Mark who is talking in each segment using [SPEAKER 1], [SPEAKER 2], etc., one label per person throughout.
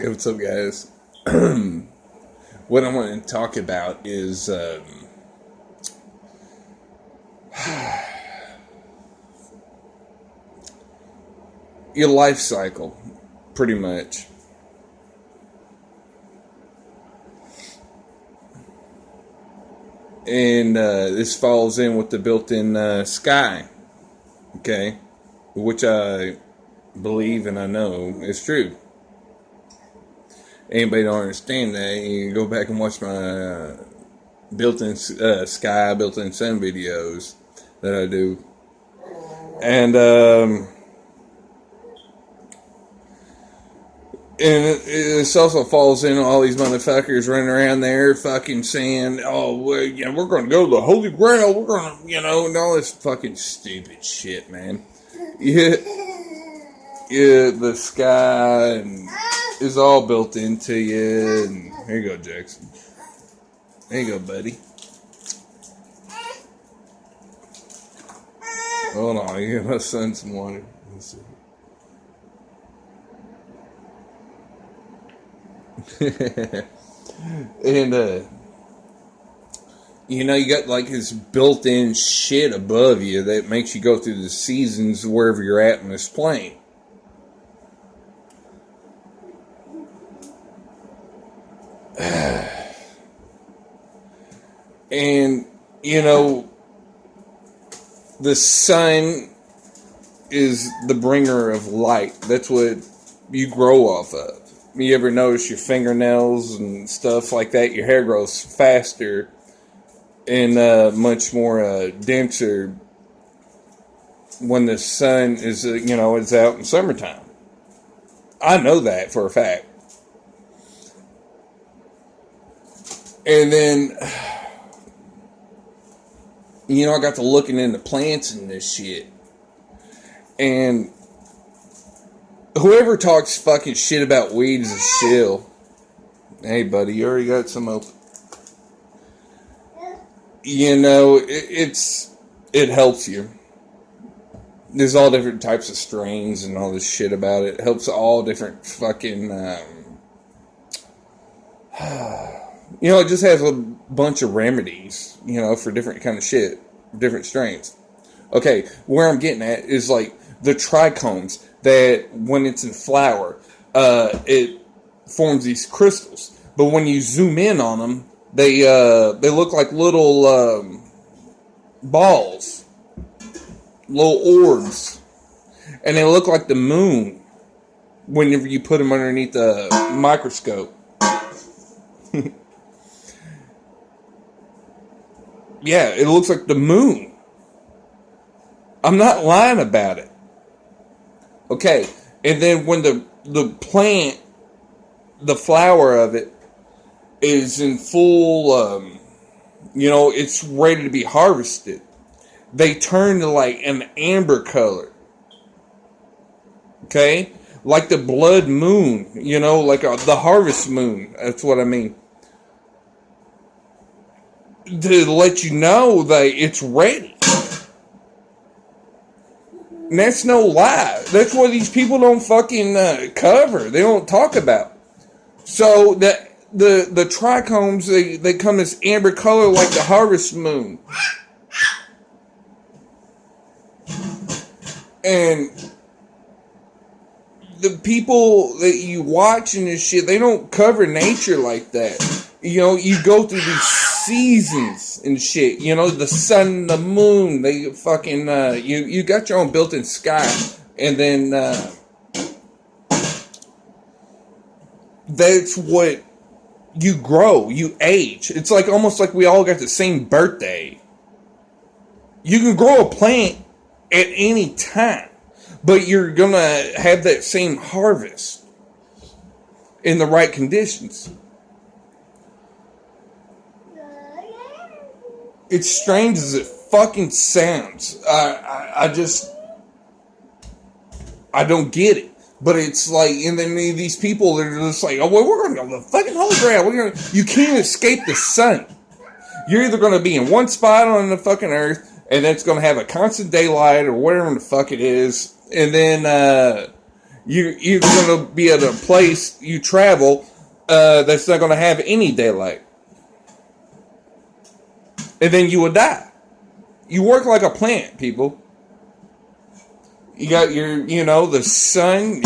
[SPEAKER 1] Hey, what's up, guys? What I want to talk about is your life cycle, pretty much. And this falls in with the built-in sky, okay? Which I believe and I know is true. Anybody don't understand that, you can go back and watch my built-in sky, built-in sun videos that I do. And it also falls in all these motherfuckers running around there fucking saying, oh, well, yeah, we're going to go to the Holy Grail, we're going to, and all this fucking stupid shit, man. Yeah, the sky and is all built into you. And here you go, Jackson. There you go, buddy. Hold on, I give my son some water. Let's see. And you got like this built-in shit above you that makes you go through the seasons wherever you're at in this plane. And the sun is the bringer of light. That's what you grow off of. You ever notice your fingernails and stuff like that? Your hair grows faster and much more denser when the sun is, is out in summertime. I know that for a fact. And then, I got to looking into plants and this shit. And whoever talks fucking shit about weed is a shill. Hey, buddy, you already got some open. It helps you. There's all different types of strains and all this shit about it. It helps all different fucking, it just has a bunch of remedies, for different kind of shit, different strains. Okay, where I'm getting at is like the trichomes that when it's in flower, it forms these crystals. But when you zoom in on them, they look like little balls, little orbs, and they look like the moon whenever you put them underneath the microscope. Yeah, it looks like the moon. I'm not lying about it. Okay, and then when the plant, the flower of it, is in full, it's ready to be harvested, they turn to like an amber color. Okay? Like the blood moon, like the harvest moon. That's what I mean. To let you know that it's ready. And that's no lie. That's what these people don't fucking cover. They don't talk about. So the trichomes, they come this amber color like the harvest moon. And the people that you watch and this shit, they don't cover nature like that. You go through these seasons and shit. The sun, the moon, they fucking, you got your own built-in sky. And then, that's what you grow, you age. It's like almost like we all got the same birthday. You can grow a plant at any time, but you're gonna have that same harvest in the right conditions. It's strange as it fucking sounds. I don't get it. But it's like, and then these people, they're just like, oh, well, we're going to go to the fucking Holy Grail. You can't escape the sun. You're either going to be in one spot on the fucking earth, and then it's going to have a constant daylight or whatever the fuck it is. And then You're going to be at a place you travel that's not going to have any daylight. And then you will die. You work like a plant, people. You got your, the sun,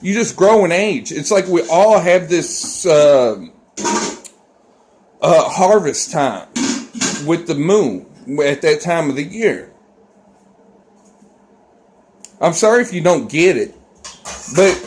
[SPEAKER 1] you just grow in age. It's like we all have this harvest time with the moon at that time of the year. I'm sorry if you don't get it, but